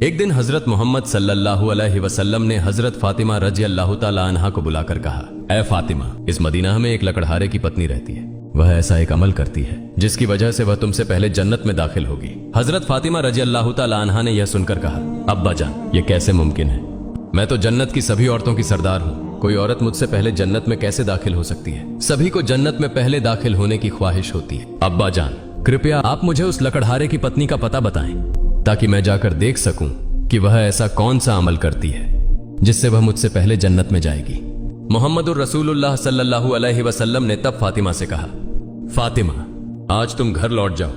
एक दिन हजरत मोहम्मद सल्लल्लाहु अलैहि वसल्लम ने हजरत फातिमा रजी अल्लाह ताला अन्हा को बुलाकर कहा, ऐ फातिमा, इस मदीना में एक लकड़हारे की पत्नी रहती है। वह ऐसा एक अमल करती है जिसकी वजह से वह तुमसे पहले जन्नत में दाखिल होगी। हजरत फातिमा रजी अल्लाह ताला अन्हा ने यह सुनकर कहा, अब्बा जान, ये कैसे मुमकिन है? मैं तो जन्नत की सभी औरतों की सरदार हूँ। कोई औरत मुझसे पहले जन्नत में कैसे दाखिल हो सकती है? सभी को जन्नत में पहले दाखिल होने की ख्वाहिश होती है। अब्बा जान, कृपया आप मुझे उस लकड़हारे की पत्नी का पता बताएं ताकि मैं जाकर देख सकूं कि वह ऐसा कौन सा अमल करती है जिससे वह मुझसे पहले जन्नत में जाएगी। मोहम्मदुर रसूलुल्लाह सल्लल्लाहु अलैहि वसल्लम ने तब फातिमा से कहा, फातिमा, आज तुम घर लौट जाओ।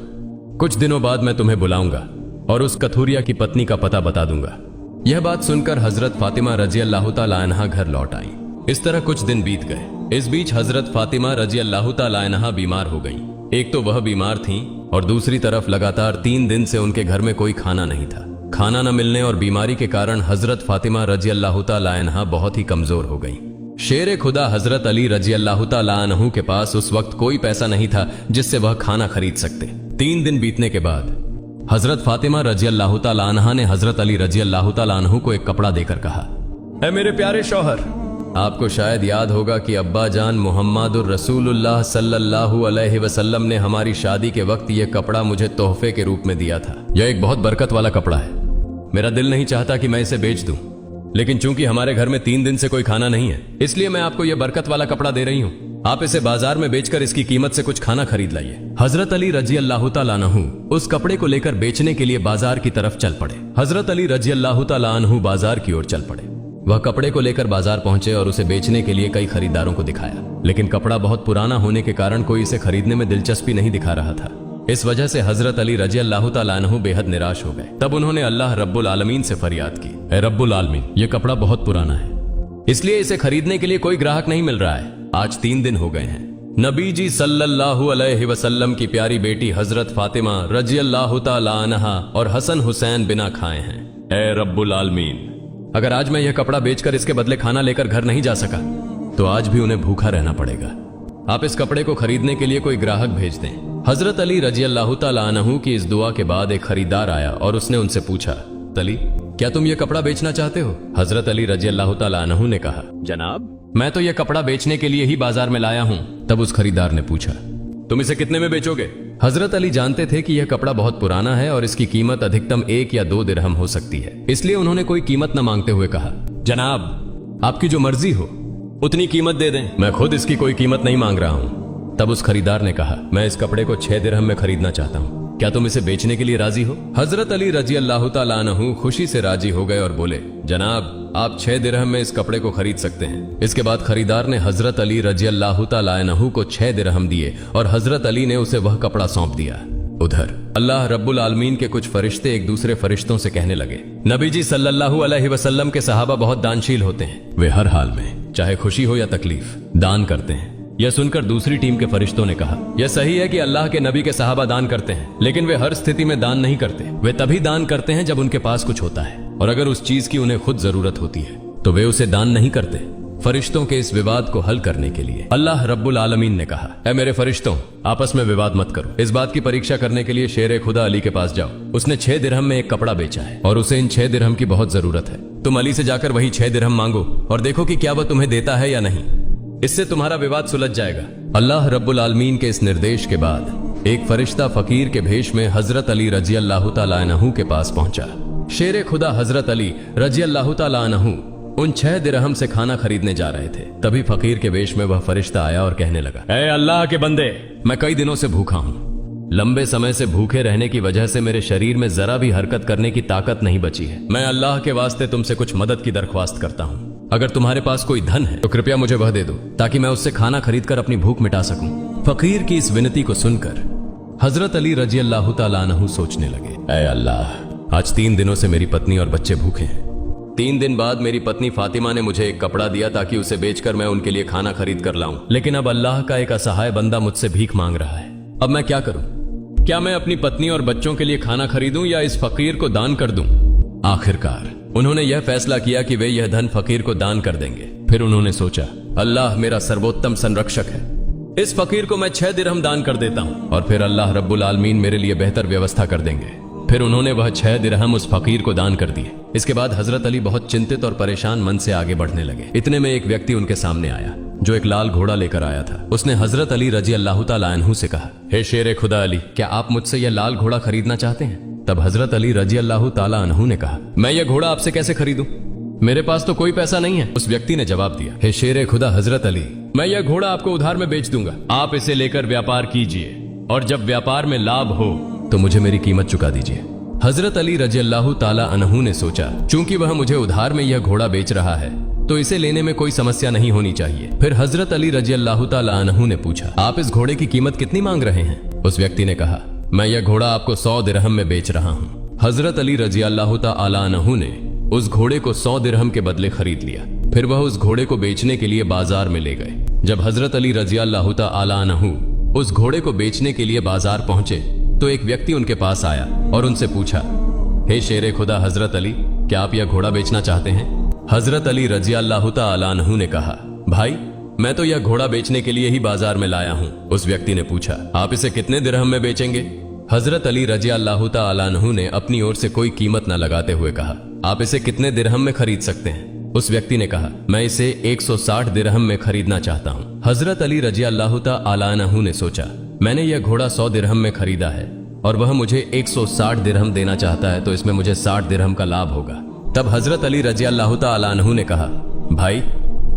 कुछ दिनों बाद मैं तुम्हें बुलाऊंगा और उस कथूरिया की पत्नी का पता बता दूंगा। यह बात सुनकर हजरत फातिमा रजी अल्लाह ताला अन्हा घर लौट आई। इस तरह कुछ दिन बीत गए। इस बीच हजरत फातिमा रजी अल्लाह ताला अन्हा बीमार हो गई। एक तो वह बीमार थीं और दूसरी तरफ लगातार 3 दिन से उनके घर में कोई खाना नहीं था। खाना न मिलने और बीमारी के कारण हजरत फातिमा रजी अल्लाह ताला अन्हा बहुत ही कमजोर हो गई। शेर खुदा हजरत अली रजी अल्लाह ताला अन्हु के पास उस वक्त कोई पैसा नहीं था जिससे वह खाना खरीद सकते। 3 दिन बीतने के बाद हजरत फातिमा रजी अल्लाह ताला अन्हा ने हजरत अली रजी अल्लाह ताला अन्हु को एक कपड़ा देकर कहा, ऐ मेरे प्यारे शौहर, आपको शायद याद होगा कि अब्बा जान मोहम्मदुर रसूलुल्लाह सल्लल्लाहु अलैहि वसल्लम ने हमारी शादी के वक्त यह कपड़ा मुझे तोहफे के रूप में दिया था। यह एक बहुत बरकत वाला कपड़ा है। मेरा दिल नहीं चाहता कि मैं इसे बेच दूं, लेकिन चूंकि हमारे घर में 3 दिन से कोई खाना नहीं है, इसलिए मैं आपको यह बरकत वाला कपड़ा दे रही हूँ। आप इसे बाजार में बेचकर इसकी कीमत से कुछ खाना खरीद लाइए। हजरत अली रजी अल्लाह ताला अन्हु उस कपड़े को लेकर बेचने के लिए बाजार की तरफ चल पड़े। हजरत अली रजी अल्लाह ताला अन्हु बाजार की ओर चल पड़े। वह कपड़े को लेकर बाजार पहुंचे और उसे बेचने के लिए कई खरीदारों को दिखाया, लेकिन कपड़ा बहुत पुराना होने के कारण कोई इसे खरीदने में दिलचस्पी नहीं दिखा रहा था। इस वजह से हजरत अली रजी अल्लाह ताला अन्हु बेहद निराश हो गए। तब उन्होंने अल्लाह रब्बुल आलमीन से फरियाद की, ऐ रब्बुल आलमीन, यह कपड़ा बहुत पुराना है, इसलिए इसे खरीदने के लिए कोई ग्राहक नहीं मिल रहा है। आज 3 दिन हो गए हैं। नबी जी सल्लल्लाहु अलैहि वसल्लम की प्यारी बेटी हजरत फातिमा रजी अल्लाह ताला अन्हा और हसन हुसैन बिना खाए हैं। ऐ रब्बुल आलमीन, अगर आज मैं यह कपड़ा बेचकर इसके बदले खाना लेकर घर नहीं जा सका तो आज भी उन्हें भूखा रहना पड़ेगा। आप इस कपड़े को खरीदने के लिए कोई ग्राहक भेज दें। हजरत अली रजी अल्लाह ताला अन्हु की इस दुआ के बाद एक खरीदार आया और उसने उनसे पूछा, तली, क्या तुम यह कपड़ा बेचना चाहते हो? हजरत अली रजी अल्लाह ताला अन्हु ने कहा, जनाब, मैं तो यह कपड़ा बेचने के लिए ही बाजार में लाया हूं। तब उस खरीदार ने पूछा, तुम इसे कितने में बेचोगे? हजरत अली जानते थे कि यह कपड़ा बहुत पुराना है और इसकी कीमत अधिकतम 1 या 2 दिरहम हो सकती है, इसलिए उन्होंने कोई कीमत न मांगते हुए कहा, जनाब, आपकी जो मर्जी हो उतनी कीमत दे दें, मैं खुद इसकी कोई कीमत नहीं मांग रहा हूं। तब उस खरीदार ने कहा, मैं इस कपड़े को 6 दिरहम में खरीदना चाहता हूं, क्या तुम इसे बेचने के लिए राजी हो? हजरत अली रजी अल्लाह ताला अन्हु खुशी से राजी हो गए और बोले, जनाब, आप 6 दिरहम में इस कपड़े को खरीद सकते हैं। इसके बाद खरीदार ने हजरत अली रजी अल्लाह ताला अन्हु को 6 दिरहम दिए और हजरत अली ने उसे वह कपड़ा सौंप दिया। उधर अल्लाह रब्बुल आलमीन के कुछ फरिश्ते एक दूसरे फरिश्तों से कहने लगे, नबी जी सल्लल्लाहु अलैहि वसल्लम के सहाबा बहुत दानशील होते हैं। वे हर हाल में, चाहे खुशी हो या तकलीफ, दान करते हैं। यह सुनकर दूसरी टीम के फरिश्तों ने कहा, यह सही है कि अल्लाह के नबी के सहाबा दान करते हैं, लेकिन वे हर स्थिति में दान नहीं करते। वे तभी दान करते हैं जब उनके पास कुछ होता है, और अगर उस चीज की उन्हें खुद जरूरत होती है तो वे उसे दान नहीं करते। फरिश्तों के इस विवाद को हल करने के लिए अल्लाह रब्बुल आलमीन ने कहा, ऐ मेरे फरिश्तों, आपस में विवाद मत करो। इस बात की परीक्षा करने के लिए शेर खुदा अली के पास जाओ। उसने 6 दिरहम में एक कपड़ा बेचा है और उसे इन 6 दिरहम की बहुत जरूरत है। तुम अली से जाकर वही 6 दिरहम मांगो और देखो कि क्या वह तुम्हें देता है या नहीं। इससे तुम्हारा विवाद सुलझ जाएगा। अल्लाह रब्बुल आलमीन के इस निर्देश के बाद एक फरिश्ता फकीर के भेष में हजरत अली रजी अल्लाह ताला अन्हु के पास पहुंचा। शेर खुदा हजरत अली रजी अल्लाह ताला अन्हु उन 6 दिरहम से खाना खरीदने जा रहे थे। तभी फकीर के वेश में वह फरिश्ता आया और कहने लगा, ऐ अल्लाह के बंदे, मैं कई दिनों से भूखा हूँ। लंबे समय से भूखे रहने की वजह से मेरे शरीर में जरा भी हरकत करने की ताकत नहीं बची है। मैं अल्लाह के वास्ते तुमसे कुछ मदद की दरख्वास्त करता हूँ। अगर तुम्हारे पास कोई धन है तो कृपया मुझे वह दे दो ताकि मैं उससे खाना खरीद कर अपनी भूख मिटा सकूं। फकीर की इस विनती को सुनकर हजरत अली रजी अल्लाह ताला अन्हु सोचने लगे, ऐ अल्लाह, आज 3 दिनों से मेरी पत्नी और बच्चे भूखे हैं। 3 दिन बाद मेरी पत्नी फातिमा ने मुझे एक कपड़ा दिया ताकि उसे बेचकर मैं उनके लिए खाना खरीद कर लाऊं, लेकिन अब अल्लाह का एक असहाय बंदा मुझसे भीख मांग रहा है। अब मैं क्या करूं? क्या मैं अपनी पत्नी और बच्चों के लिए खाना खरीदूं या इस फकीर को दान कर दूं? आखिरकार उन्होंने यह फैसला किया कि वे यह धन फकीर को दान कर देंगे। फिर उन्होंने सोचा, अल्लाह मेरा सर्वोत्तम संरक्षक है, इस फकीर को मैं 6 दिरहम दान कर देता हूं और फिर अल्लाह रब्बुल आलमीन मेरे लिए बेहतर व्यवस्था कर देंगे। फिर उन्होंने वह 6 दिरहम उस फकीर को दान कर दिए। इसके बाद हजरत अली बहुत चिंतित और परेशान मन से आगे बढ़ने लगे। इतने में एक व्यक्ति उनके सामने आया जो एक लाल घोड़ा लेकर आया था। उसने हजरत अली रजी अल्लाह तआला अन्हु से कहा, हे शेर खुदा अली, क्या आप मुझसे यह लाल घोड़ा खरीदना चाहते हैं? तब हजरत अली रजी अल्लाह तआला अन्हु ने कहा, मैं यह घोड़ा आपसे कैसे खरीदूं? मेरे पास तो कोई पैसा नहीं है। उस व्यक्ति ने जवाब दिया, हे शेर खुदा हजरत अली, मैं यह घोड़ा आपको उधार में बेच दूंगा। आप इसे लेकर व्यापार कीजिए और जब व्यापार में लाभ हो तो मुझे मेरी कीमत चुका दीजिए। हजरत अली रजी अल्लाह तआला अन्हु ने सोचा, चूंकि वह मुझे उधार में यह घोड़ा बेच रहा है तो इसे लेने में कोई समस्या नहीं होनी चाहिए। फिर हजरत अली रजी अल्लाह तआला अन्हु ने पूछा, आप इस घोड़े की कीमत कितनी मांग रहे हैं? उस व्यक्ति ने कहा, मैं यह घोड़ा आपको 100 दिरहम में बेच रहा हूँ। हजरत अली रजी अल्लाह तआला अन्हु ने उस घोड़े को 100 दिरहम के बदले खरीद लिया। फिर वह उस घोड़े को बेचने के लिए बाजार में ले गए। जब हजरत अली रजी अल्लाह तआला अन्हु उस घोड़े को बेचने के लिए बाजार पहुंचे तो एक व्यक्ति उनके पास आया और उनसे पूछा, हे शेर खुदा हजरत अली, क्या आप यह घोड़ा बेचना चाहते हैं? हजरत अली रजी अल्लाह तआला अन्हु ने कहा, भाई मैं तो यह घोड़ा बेचने के लिए ही बाजार में लाया हूँ। उस व्यक्ति ने पूछा, आप इसे कितने दिरहम में बेचेंगे? हजरत अली रजी अल्लाह तआला अन्हु ने अपनी ओर से कोई कीमत न लगाते हुए कहा, आप इसे कितने दिरहम में खरीद सकते हैं? उस व्यक्ति ने कहा, मैं इसे 160 दिरहम में खरीदना चाहता हूँ। हजरत अली रजी अल्लाह तआला अन्हु ने सोचा, मैंने यह घोड़ा 100 दिरहम में खरीदा है और वह मुझे 160 दिरहम देना चाहता है, तो इसमें मुझे 60 दिरहम का लाभ होगा। तब हजरत अली रजी अल्लाह तआला अन्हु ने कहा, भाई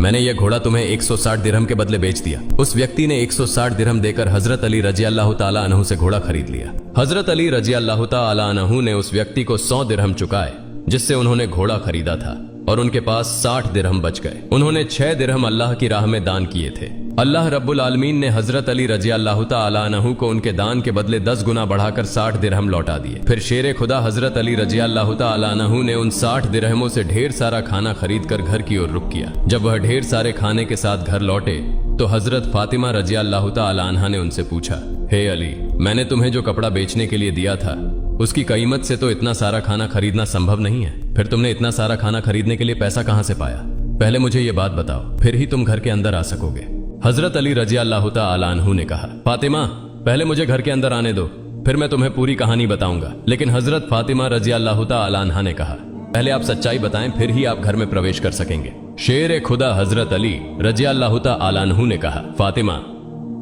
मैंने यह घोड़ा तुम्हें 160 दिरहम के बदले बेच दिया। उस व्यक्ति ने 160 दिरहम देकर हजरत अली रजी अल्लाह तआला अन्हु से घोड़ा खरीद लिया। हजरत अली रजी अल्लाह तआला अन्हु ने उस व्यक्ति को 100 दिरहम चुकाए जिससे उन्होंने घोड़ा खरीदा था और उनके पास 60 दिरहम बच गए। उन्होंने 6 दिरहम अल्लाह की राह में दान किए थे। अल्लाह रब्बुल आलमीन ने हजरत अली रजी अल्लाह तआला अन्हु को उनके दान के बदले 10 गुना बढ़ाकर 60 दिरहम लौटा दिए। फिर शेर खुदा हजरत अली रजी अल्लाह तआला अन्हु ने उन 60 दिरहमों से ढेर सारा खाना खरीद कर घर की ओर रुख किया। जब वह ढेर सारे खाने के साथ घर लौटे तो हजरत फातिमा रजी अल्लाह तआला अन्हा ने उनसे पूछा, हे अली, मैंने तुम्हें जो कपड़ा बेचने के लिए दिया था उसकी कीमत से तो इतना सारा खाना खरीदना संभव नहीं है। फिर तुमने इतना सारा खाना खरीदने के लिए पैसा कहां से पाया? पहले मुझे ये बात बताओ, फिर ही तुम घर के अंदर आ सकोगे। हजरत अली रजी अल्लाह तआला अन्हु ने कहा, फातिमा पहले मुझे घर के अंदर आने दो, फिर मैं तुम्हें पूरी कहानी बताऊंगा। लेकिन हजरत फातिमा रजी अल्लाह तआला अन्हा ने कहा, पहले आप सच्चाई बताएं, फिर ही आप घर में प्रवेश कर सकेंगे। शेर खुदा हजरत अली रजी अल्लाह तआला अन्हु ने कहा, फातिमा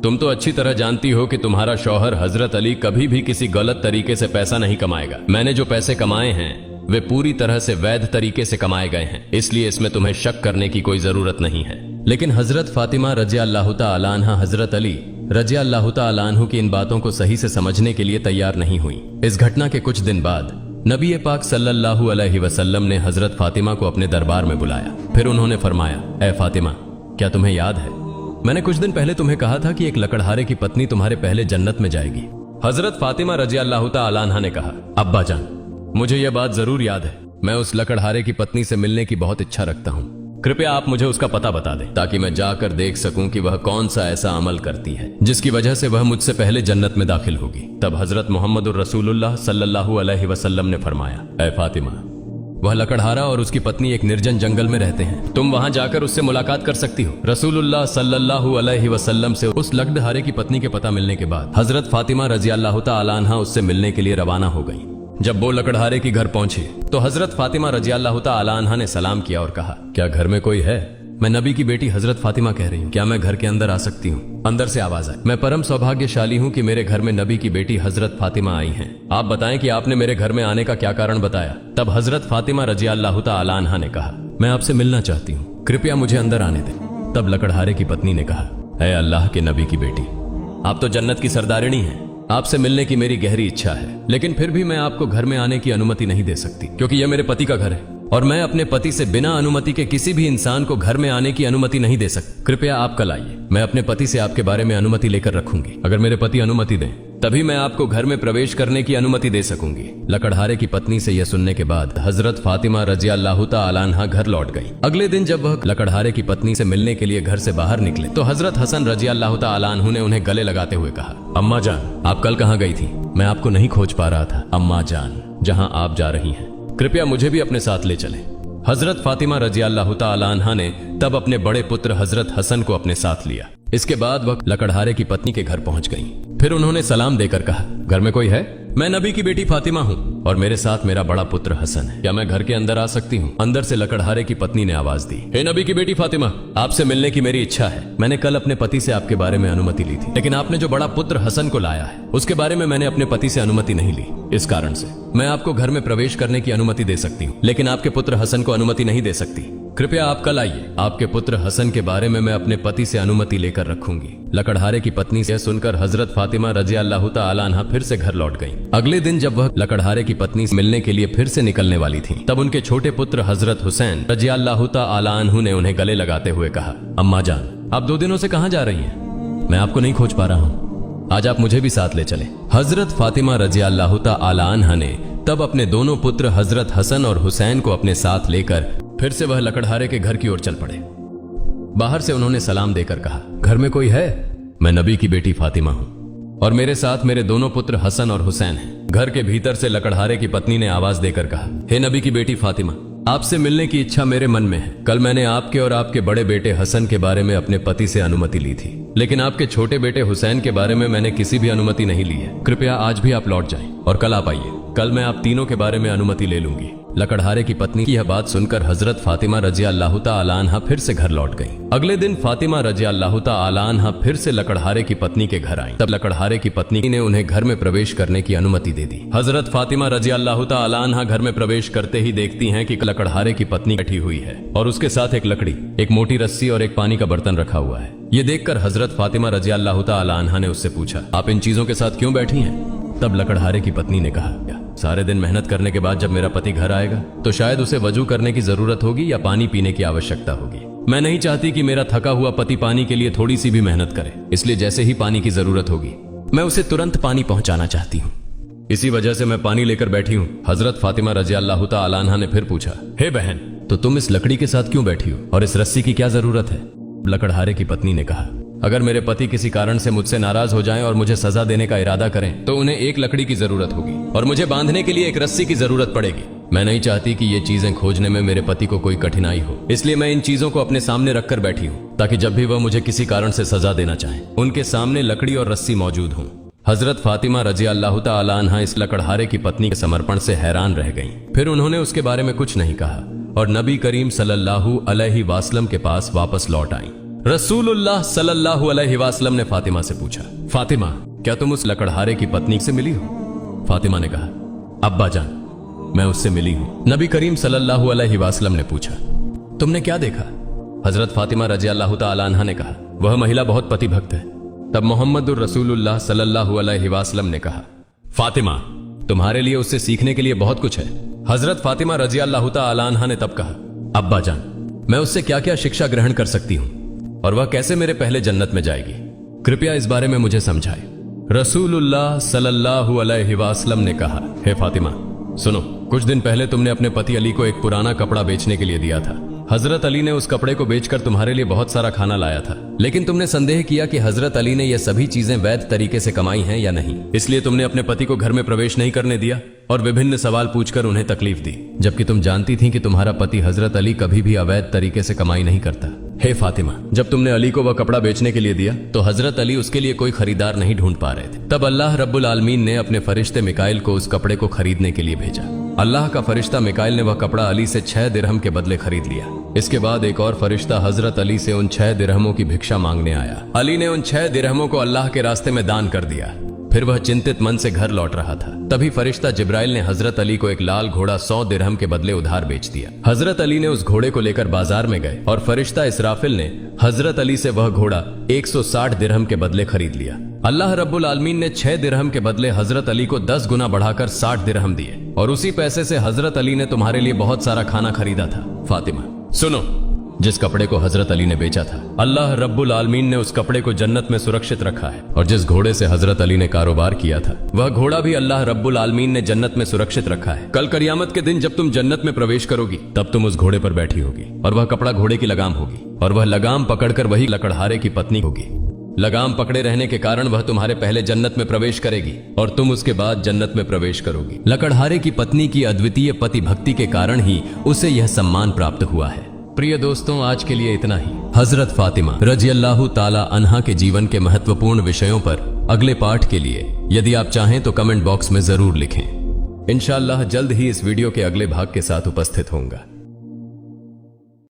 तुम तो अच्छी तरह जानती हो कि तुम्हारा शौहर हजरत अली कभी भी किसी गलत तरीके से पैसा नहीं कमाएगा। मैंने जो पैसे कमाए हैं वे पूरी तरह से वैध तरीके से कमाए गए हैं, इसलिए इसमें तुम्हें शक करने की कोई जरूरत नहीं है। लेकिन हजरत फातिमा रजी अल्लाह तआला अन्हा हजरत अली रजी अल्लाह तआला अन्हु की इन बातों को सही से समझने के लिए तैयार नहीं हुई। इस घटना के कुछ दिन बाद नबी पाक सल्लल्लाहु अलैहि वसल्लम ने हजरत फातिमा को अपने दरबार में बुलाया। फिर उन्होंने फरमाया, ए फातिमा, क्या तुम्हें याद है मैंने कुछ दिन पहले तुम्हें कहा था कि एक लकड़हारे की पत्नी तुम्हारे पहले जन्नत में जाएगी? हजरत फातिमा रजी अल्लाह तआला अन्हा ने कहा, अब्बा जान, मुझे यह बात जरूर याद है। मैं उस लकड़हारे की पत्नी से मिलने की बहुत इच्छा रखता हूँ। कृपया आप मुझे उसका पता बता दें ताकि मैं जाकर देख सकूं कि वह कौन सा ऐसा अमल करती है जिसकी वजह से वह मुझसे पहले जन्नत में दाखिल होगी। तब हजरत मोहम्मदुर रसूलुल्लाह सल्लल्लाहु अलैहि वसल्लम ने फरमाया, ए फातिमा, वह लकड़हारा और उसकी पत्नी एक निर्जन जंगल में रहते हैं, तुम वहां जाकर उससे मुलाकात कर सकती हो। रसूलुल्लाह सल्लल्लाहु अलैहि वसल्लम से उस लकड़हारे की पत्नी के पता मिलने के बाद हजरत फातिमा रजी अल्लाह तआला अन्हा उससे मिलने के लिए रवाना हो गई। जब वो लकड़हारे की घर पहुंचे तो हजरत फातिमा रजी अल्लाह तआला अन्हा ने सलाम किया और कहा, क्या घर में कोई है? मैं नबी की बेटी हजरत फातिमा कह रही हूँ, क्या मैं घर के अंदर आ सकती हूँ? अंदर से आवाज आई, मैं परम सौभाग्यशाली हूँ कि मेरे घर में नबी की बेटी हजरत फातिमा आई हैं। आप बताएं कि आपने मेरे घर में आने का क्या कारण बताया? तब हजरत फातिमा रजी अल्लाह तआला अन्हा ने कहा, मैं आपसे मिलना चाहती हूँ, कृपया मुझे अंदर आने दें। तब लकड़हारे की पत्नी ने कहा, ऐ अल्लाह के नबी की बेटी, आप तो जन्नत की सरदारिणी हैं, आपसे मिलने की मेरी गहरी इच्छा है, लेकिन फिर भी मैं आपको घर में आने की अनुमति नहीं दे सकती क्योंकि यह मेरे पति का घर है और मैं अपने पति से बिना अनुमति के किसी भी इंसान को घर में आने की अनुमति नहीं दे सकती। कृपया आप कल आइए, मैं अपने पति से आपके बारे में अनुमति लेकर रखूंगी। अगर मेरे पति अनुमति दें तभी मैं आपको घर में प्रवेश करने की अनुमति दे सकूंगी। लकड़हारे की पत्नी से यह सुनने के बाद हजरत फातिमा रजी अल्लाह तआला अन्हा घर लौट गई। अगले दिन जब वह लकड़हारे की पत्नी से मिलने के लिए घर से बाहर निकले तो हजरत हसन रजी अल्लाह तआला अन्हु ने उन्हें गले लगाते हुए कहा, अम्मा जान, आप कल कहाँ गई थी? मैं आपको नहीं खोज पा रहा था। अम्मा जान, जहाँ आप जा रही हैं कृपया मुझे भी अपने साथ ले चलें। हजरत फातिमा रजी अल्लाह तआला अन्हा ने तब अपने बड़े पुत्र हजरत हसन को अपने साथ लिया। इसके बाद वह लकड़हारे की पत्नी के घर पहुंच गईं। फिर उन्होंने सलाम देकर कहा, घर में कोई है? मैं नबी की बेटी फातिमा हूँ और मेरे साथ मेरा बड़ा पुत्र हसन है। क्या मैं घर के अंदर आ सकती हूँ? अंदर से लकड़हारे की पत्नी ने आवाज दी, हे नबी की बेटी फातिमा, आपसे मिलने की मेरी इच्छा है। मैंने कल अपने पति से आपके बारे में अनुमति ली थी, लेकिन आपने जो बड़ा पुत्र हसन को लाया है उसके बारे में मैंने अपने पति से अनुमति नहीं ली। इस कारण से मैं आपको घर में प्रवेश करने की अनुमति दे सकती हूँ, लेकिन आपके पुत्र हसन को अनुमति नहीं दे सकती। कृपया आप कल आइए, आपके पुत्र हसन के बारे में मैं अपने पति से अनुमति लेकर रखूंगी। लकड़हारे की पत्नी से सुनकर हजरत फातिमा रजी अल्लाह तआला अन्हा फिर से घर लौट गईं। अगले दिन जब वह लकड़हारे की पत्नी से मिलने के लिए फिर से निकलने वाली थी, तब उनके छोटे पुत्र हजरत हुसैन रजी अल्लाह तआला अन्हु ने उन्हें गले लगाते हुए कहा, अम्मा जान, आप 2 दिनों से कहां जा रही हैं? मैं आपको नहीं खोज पा रहा हूं, आज आप मुझे भी साथ ले चले। हजरत फातिमा रजी अल्लाह तआला अन्हा ने तब अपने दोनों पुत्र हजरत हसन और हुसैन को अपने साथ लेकर फिर से वह लकड़हारे के घर की ओर चल पड़े। बाहर से उन्होंने सलाम देकर कहा, घर में कोई है? मैं नबी की बेटी फातिमा हूं और मेरे साथ मेरे दोनों पुत्र हसन और हुसैन हैं। घर के भीतर से लकड़हारे की पत्नी ने आवाज देकर कहा, हे नबी की बेटी फातिमा, आपसे मिलने की इच्छा मेरे मन में है। कल मैंने आपके और आपके बड़े बेटे हसन के बारे में अपने पति से अनुमति ली थी, लेकिन आपके छोटे बेटे हुसैन के बारे में मैंने किसी भी अनुमति नहीं ली है। कृपया आज भी आप लौट जाएं और कल आप आइए। कल मैं आप तीनों के बारे में अनुमति ले लूंगी। लकड़हारे की पत्नी की यह बात सुनकर हजरत फातिमा रजी अल्लाह तआला अन्हा फिर से घर लौट गईं। अगले दिन फातिमा रजी अल्लाह तआला अन्हा फिर से लकड़हारे की पत्नी के घर आईं। तब लकड़हारे की पत्नी ने उन्हें घर में प्रवेश करने की अनुमति दे दी। हजरत फातिमा रजी अल्लाह तआला अन्हा घर में प्रवेश करते ही देखती हैं कि लकड़हारे की पत्नी बैठी हुई है और उसके साथ एक लकड़ी, एक मोटी रस्सी और एक पानी का बर्तन रखा हुआ है। ये देखकर हजरत फातिमा रजी अल्लाह तआला अन्हा ने उससे पूछा, आप इन चीजों के साथ क्यों बैठी हैं? तब लकड़हारे की पत्नी ने कहा, सारे दिन मेहनत करने के बाद जब मेरा पति घर आएगा तो शायद उसे वजू करने की जरूरत होगी या पानी पीने की आवश्यकता होगी। मैं नहीं चाहती कि मेरा थका हुआ पति पानी के लिए थोड़ी सी भी मेहनत करे, इसलिए जैसे ही पानी की जरूरत होगी मैं उसे तुरंत पानी पहुंचाना चाहती हूँ। इसी वजह से मैं पानी लेकर बैठी हूँ। हजरत फातिमा रजी अल्लाह तआला अन्हा ने फिर पूछा, हे बहन, तो तुम इस लकड़ी के साथ क्यों बैठी हो और इस रस्सी की क्या जरूरत है? लकड़हारे की पत्नी ने कहा, अगर मेरे पति किसी कारण से मुझसे नाराज हो जाएं और मुझे सजा देने का इरादा करें तो उन्हें एक लकड़ी की जरूरत होगी और मुझे बांधने के लिए एक रस्सी की जरूरत पड़ेगी। मैं नहीं चाहती कि ये चीजें खोजने में मेरे पति को कोई कठिनाई हो, इसलिए मैं इन चीजों को अपने सामने रखकर बैठी हूँ ताकि जब भी वह मुझे किसी कारण से सजा देना चाहें उनके सामने लकड़ी और रस्सी मौजूद हों। हजरत फातिमा रजी अल्लाह तआला अन्हा इस लकड़हारे की पत्नी के समर्पण से हैरान रह गईं। फिर उन्होंने उसके बारे में कुछ नहीं कहा और नबी करीम सल्लल्लाहु अलैहि वसल्लम के पास वापस लौट आईं। रसूलुल्लाह सल्लल्लाहु अलैहि वसल्लम ने फातिमा से पूछा, फातिमा, क्या तुम उस लकड़हारे की पत्नी से मिली हो? फातिमा ने कहा, अब्बा जान, मैं उससे मिली हूं। नबी करीम सल्लल्लाहु अलैहि वसल्लम ने पूछा, तुमने क्या देखा? हजरत फातिमा रजी अल्लाह तआला अन्हा ने कहा, वह महिला बहुत पतिभक्त है। तब मोहम्मदुर रसूलुल्लाह सल्लल्लाहु अलैहि वसल्लम ने कहा, फातिमा, तुम्हारे लिए उससे सीखने के लिए बहुत कुछ है। हजरत फातिमा रजी अल्लाह तआला अन्हा ने तब कहा, अब्बा जान, मैं उससे क्या क्या शिक्षा ग्रहण कर सकती हूँ और वह कैसे मेरे पहले जन्नत में जाएगी? कृपया इस बारे में मुझे समझाए। रसूलुल्लाह सल्लल्लाहु अलैहि वसल्लम ने कहा, हे फातिमा, सुनो, कुछ दिन पहले तुमने अपने पति अली को एक पुराना कपड़ा बेचने के लिए दिया था। हजरत अली ने उस कपड़े को बेचकर तुम्हारे लिए बहुत सारा खाना लाया था, लेकिन तुमने संदेह किया कि हजरत अली ने यह सभी चीजें वैध तरीके से कमाई हैं या नहीं, इसलिए तुमने अपने पति को घर में प्रवेश नहीं करने दिया और विभिन्न सवाल पूछकर उन्हें तकलीफ दी, जबकि तुम जानती थी कि तुम्हारा पति हजरत अली कभी भी अवैध तरीके से कमाई नहीं करता। हे फातिमा, जब तुमने अली को वह कपड़ा बेचने के लिए दिया तो हजरत अली उसके लिए कोई खरीदार नहीं ढूंढ पा रहे थे। तब अल्लाह रब्बुल आलमीन ने अपने फरिश्ते मिकाइल को उस कपड़े को खरीदने के लिए भेजा। अल्लाह का फरिश्ता मिकाइल ने वह कपड़ा अली से 6 दिरहम के बदले खरीद लिया। इसके बाद एक और फरिश्ता हजरत अली से उन 6 दिरहमों की भिक्षा मांगने आया। अली ने उन 6 दिरहमों को अल्लाह के रास्ते में दान कर दिया। फिर वह चिंतित मन से घर लौट रहा था। तभी फरिश्ता जिब्राइल ने हजरत अली को एक लाल घोड़ा 100 दिरहम के बदले उधार बेच दिया। हजरत अली ने उस घोड़े को लेकर बाजार में गए और फरिश्ता इसराफिल ने हजरत अली से वह घोड़ा 160 दिरहम के बदले खरीद लिया। अल्लाह रब्बुल आलमीन ने 6 दिरहम के बदले हजरत अली को 10 गुना बढ़ाकर 60 दिरहम दिए और उसी पैसे से हजरत अली ने तुम्हारे लिए बहुत सारा खाना खरीदा था। फातिमा, सुनो, जिस कपड़े को हजरत अली ने बेचा था, अल्लाह रब्बुल आलमीन ने उस कपड़े को जन्नत में सुरक्षित रखा है और जिस घोड़े से हजरत अली ने कारोबार किया था वह घोड़ा भी अल्लाह रब्बुल आलमीन ने जन्नत में सुरक्षित रखा है। कल क़यामत के दिन जब तुम जन्नत में प्रवेश करोगी तब तुम उस घोड़े पर बैठी होगी और वह कपड़ा घोड़े की लगाम होगी और वह लगाम पकड़कर वही लकड़हारे की पत्नी होगी। लगाम पकड़े रहने के कारण वह तुम्हारे पहले जन्नत में प्रवेश करेगी और तुम उसके बाद जन्नत में प्रवेश करोगी। लकड़हारे की पत्नी की अद्वितीय पति भक्ति के कारण ही उसे यह सम्मान प्राप्त हुआ है। प्रिय दोस्तों, आज के लिए इतना ही। हजरत फातिमा रजी अल्लाह ताला अन्हा के जीवन के महत्वपूर्ण विषयों पर अगले पार्ट के लिए यदि आप चाहें तो कमेंट बॉक्स में जरूर लिखें। इंशाअल्लाह जल्द ही इस वीडियो के अगले भाग के साथ उपस्थित होऊंगा।